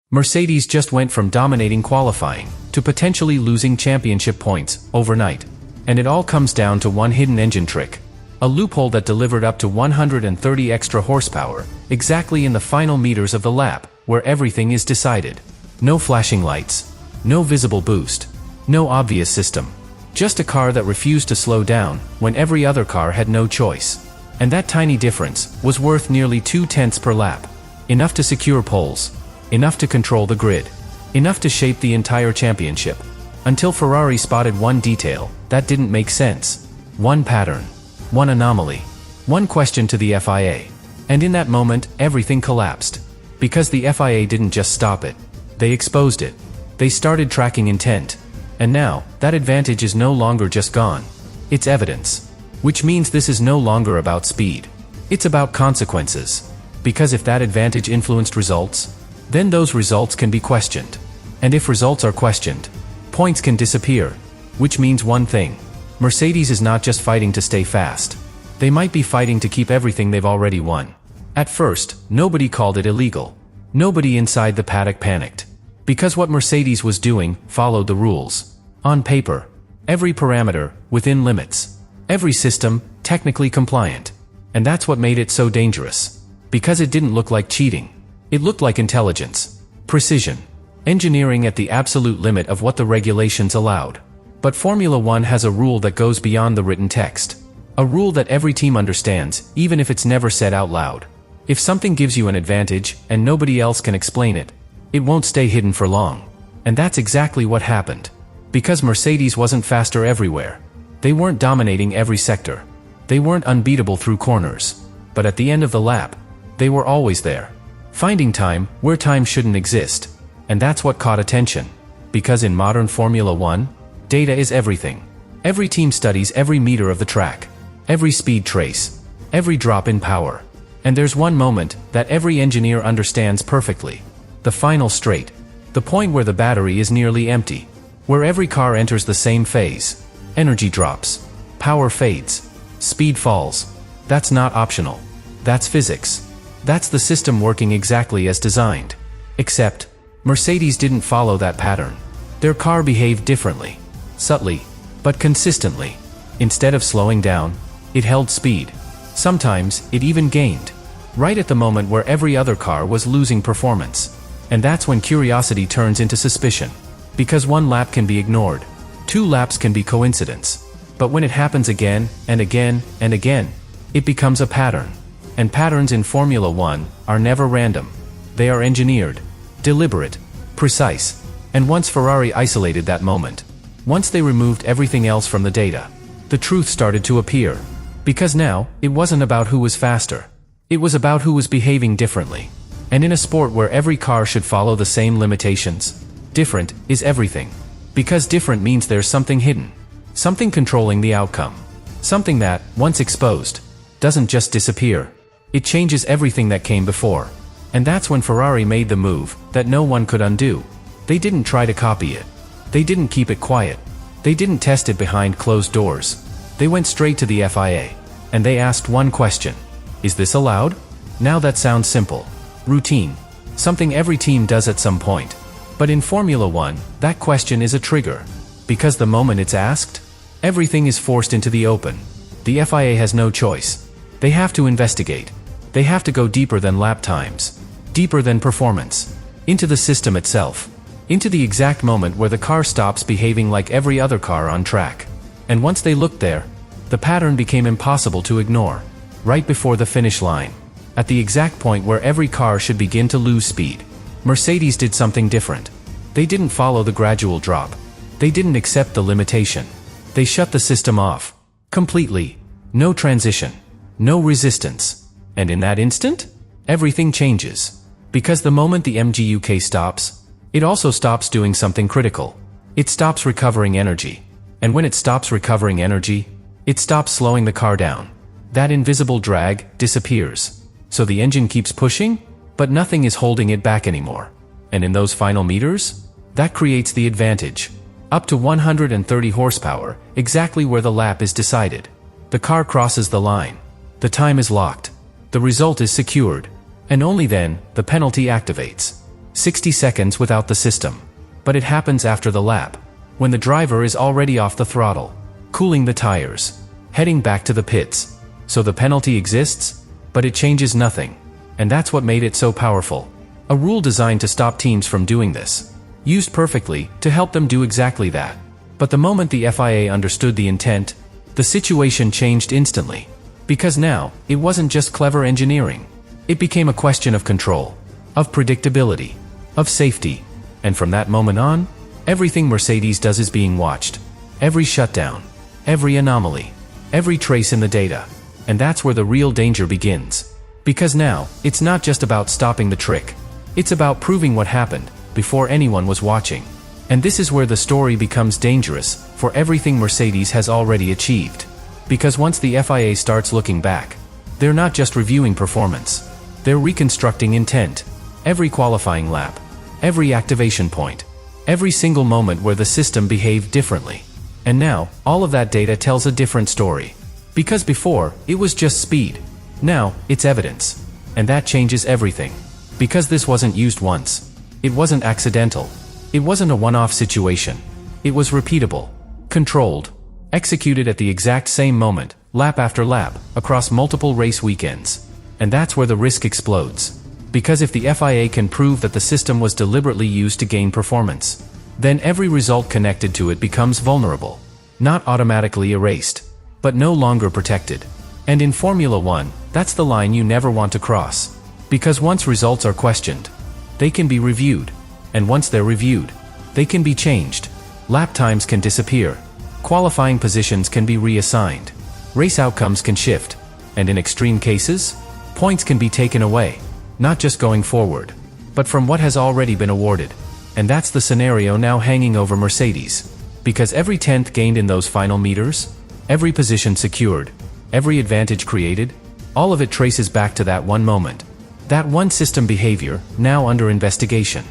Mercedes just went from dominating qualifying to potentially losing championship points overnight. And it all comes down to one hidden engine trick. A loophole that delivered up to 130 extra horsepower, exactly in the final meters of the lap, where everything is decided. No flashing lights. No visible boost. No obvious system. Just a car that refused to slow down when every other car had no choice. And that tiny difference was worth nearly 2/10 per lap. Enough to secure poles. Enough to control the grid. Enough to shape the entire championship. Until Ferrari spotted one detail that didn't make sense. One pattern. One anomaly. One question to the FIA. And in that moment, everything collapsed. Because the FIA didn't just stop it. They exposed it. They started tracking intent. And now, that advantage is no longer just gone. It's evidence. Which means this is no longer about speed. It's about consequences. Because if that advantage influenced results, then those results can be questioned. And if results are questioned, points can disappear. Which means one thing. Mercedes is not just fighting to stay fast. They might be fighting to keep everything they've already won. At first, nobody called it illegal. Nobody inside the paddock panicked. Because what Mercedes was doing followed the rules. On paper. Every parameter, within limits. Every system, technically compliant. And that's what made it so dangerous. Because it didn't look like cheating. It looked like intelligence. Precision. Engineering at the absolute limit of what the regulations allowed. But Formula One has a rule that goes beyond the written text. A rule that every team understands, even if it's never said out loud. If something gives you an advantage, and nobody else can explain it, it won't stay hidden for long. And that's exactly what happened. Because Mercedes wasn't faster everywhere. They weren't dominating every sector. They weren't unbeatable through corners. But at the end of the lap, they were always there. Finding time where time shouldn't exist. And that's what caught attention. Because in modern Formula One, data is everything. Every team studies every meter of the track. Every speed trace. Every drop in power. And there's one moment that every engineer understands perfectly. The final straight. The point where the battery is nearly empty. Where every car enters the same phase. Energy drops. Power fades. Speed falls. That's not optional. That's physics. That's the system working exactly as designed. Except, Mercedes didn't follow that pattern. Their car behaved differently. Subtly, but consistently. Instead of slowing down, it held speed. Sometimes, it even gained. Right at the moment where every other car was losing performance. And that's when curiosity turns into suspicion. Because one lap can be ignored. 2 laps can be coincidence. But when it happens again, and again, and again, it becomes a pattern. And patterns in Formula One are never random. They are engineered, deliberate, precise. And once Ferrari isolated that moment, once they removed everything else from the data, the truth started to appear. Because now, it wasn't about who was faster. It was about who was behaving differently. And in a sport where every car should follow the same limitations, different is everything. Because different means there's something hidden. Something controlling the outcome. Something that, once exposed, doesn't just disappear. It changes everything that came before. And that's when Ferrari made the move that no one could undo. They didn't try to copy it. They didn't keep it quiet. They didn't test it behind closed doors. They went straight to the FIA. And they asked one question. Is this allowed? Now that sounds simple. Routine. Something every team does at some point. But in Formula One, that question is a trigger. Because the moment it's asked, everything is forced into the open. The FIA has no choice. They have to investigate. They have to go deeper than lap times. Deeper than performance. Into the system itself. Into the exact moment where the car stops behaving like every other car on track. And once they looked there, the pattern became impossible to ignore. Right before the finish line. At the exact point where every car should begin to lose speed. Mercedes did something different. They didn't follow the gradual drop. They didn't accept the limitation. They shut the system off. Completely. No transition. No resistance. And in that instant, everything changes. Because the moment the MGUK stops, it also stops doing something critical. It stops recovering energy. And when it stops recovering energy, it stops slowing the car down. That invisible drag disappears. So the engine keeps pushing, but nothing is holding it back anymore. And in those final meters, that creates the advantage. Up to 130 horsepower, exactly where the lap is decided. The car crosses the line. The time is locked. The result is secured. And only then, the penalty activates. 60 seconds without the system. But it happens after the lap, when the driver is already off the throttle, cooling the tires, heading back to the pits. So the penalty exists, but it changes nothing. And that's what made it so powerful. A rule designed to stop teams from doing this, used perfectly to help them do exactly that. But the moment the FIA understood the intent, the situation changed instantly. Because now, it wasn't just clever engineering. It became a question of control, of predictability, of safety. And from that moment on, everything Mercedes does is being watched. Every shutdown, every anomaly, every trace in the data. And that's where the real danger begins. Because now, it's not just about stopping the trick. It's about proving what happened, before anyone was watching. And this is where the story becomes dangerous, for everything Mercedes has already achieved. Because once the FIA starts looking back, they're not just reviewing performance. They're reconstructing intent. Every qualifying lap, every activation point, every single moment where the system behaved differently. And now, all of that data tells a different story. Because before, it was just speed. Now, it's evidence. And that changes everything. Because this wasn't used once. It wasn't accidental. It wasn't a one-off situation. It was repeatable, controlled, executed at the exact same moment, lap after lap, across multiple race weekends. And that's where the risk explodes. Because if the FIA can prove that the system was deliberately used to gain performance, then every result connected to it becomes vulnerable. Not automatically erased, but no longer protected. And in Formula One, that's the line you never want to cross. Because once results are questioned, they can be reviewed. And once they're reviewed, they can be changed. Lap times can disappear. Qualifying positions can be reassigned. Race outcomes can shift. And in extreme cases, points can be taken away. Not just going forward, but from what has already been awarded. And that's the scenario now hanging over Mercedes. Because every tenth gained in those final meters, every position secured, every advantage created, all of it traces back to that one moment. That one system behavior, now under investigation.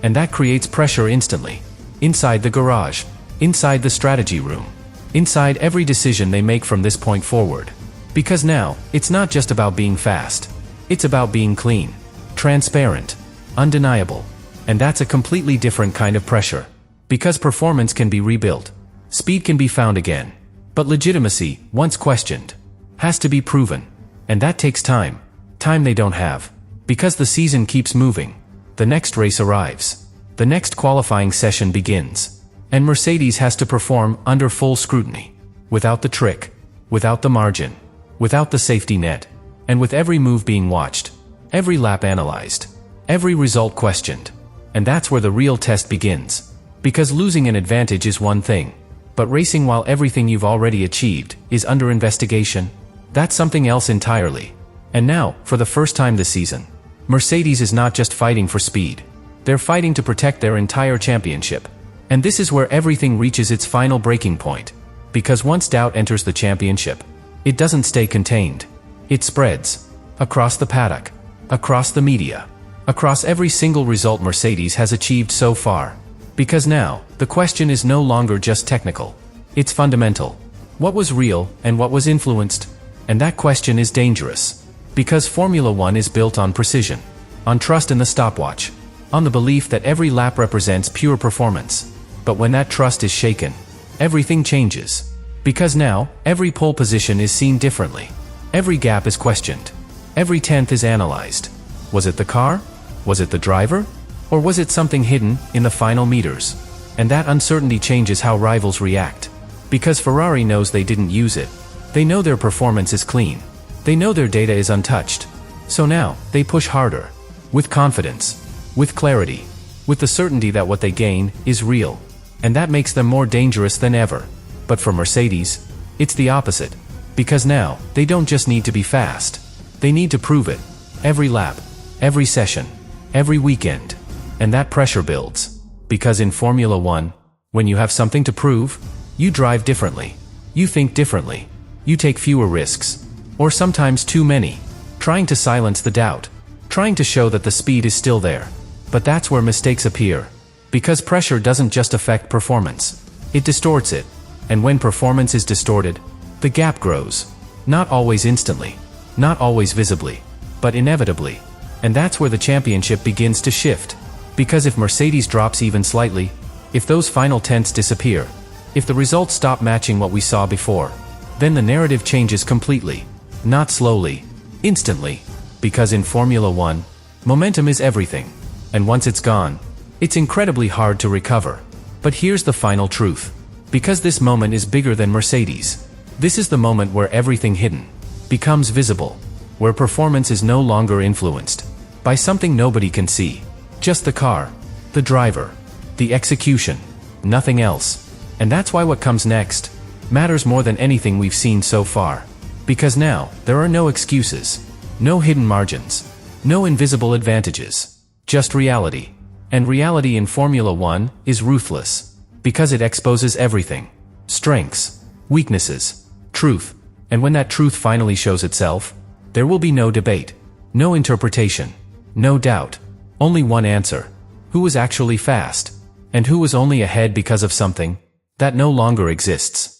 And that creates pressure instantly. Inside the garage, inside the strategy room, inside every decision they make from this point forward. Because now, it's not just about being fast. It's about being clean, transparent, undeniable. And that's a completely different kind of pressure. Because performance can be rebuilt. Speed can be found again. But legitimacy, once questioned, has to be proven. And that takes time. Time they don't have. Because the season keeps moving. The next race arrives. The next qualifying session begins. And Mercedes has to perform under full scrutiny. Without the trick. Without the margin. Without the safety net. And with every move being watched. Every lap analyzed. Every result questioned. And that's where the real test begins. Because losing an advantage is one thing. But racing while everything you've already achieved is under investigation, that's something else entirely. And now, for the first time this season, Mercedes is not just fighting for speed. They're fighting to protect their entire championship. And this is where everything reaches its final breaking point. Because once doubt enters the championship, it doesn't stay contained. It spreads. Across the paddock. Across the media. Across every single result Mercedes has achieved so far. Because now, the question is no longer just technical. It's fundamental. What was real, and what was influenced? And that question is dangerous. Because Formula One is built on precision. On trust in the stopwatch. On the belief that every lap represents pure performance. But when that trust is shaken, everything changes. Because now, every pole position is seen differently. Every gap is questioned. Every tenth is analyzed. Was it the car? Was it the driver? Or was it something hidden in the final meters? And that uncertainty changes how rivals react. Because Ferrari knows they didn't use it. They know their performance is clean. They know their data is untouched. So now, they push harder. With confidence. With clarity. With the certainty that what they gain is real. And that makes them more dangerous than ever. But for Mercedes, it's the opposite. Because now, they don't just need to be fast. They need to prove it. Every lap. Every session. Every weekend. And that pressure builds. Because in Formula One, when you have something to prove, you drive differently. You think differently. You take fewer risks. Or sometimes too many. Trying to silence the doubt. Trying to show that the speed is still there. But that's where mistakes appear. Because pressure doesn't just affect performance. It distorts it. And when performance is distorted, the gap grows. Not always instantly. Not always visibly. But inevitably. And that's where the championship begins to shift. Because if Mercedes drops even slightly, if those final tenths disappear, if the results stop matching what we saw before, then the narrative changes completely. Not slowly, instantly. Because in Formula One, momentum is everything. And once it's gone, it's incredibly hard to recover. But here's the final truth. Because this moment is bigger than Mercedes. This is the moment where everything hidden becomes visible. Where performance is no longer influenced by something nobody can see. Just the car, the driver, the execution, nothing else. And that's why what comes next matters more than anything we've seen so far. Because now, there are no excuses, no hidden margins, no invisible advantages, just reality. And reality in Formula One is ruthless, because it exposes everything. Strengths, weaknesses, truth. And when that truth finally shows itself, there will be no debate, no interpretation, no doubt. Only one answer. Who was actually fast? And who was only ahead because of something that no longer exists?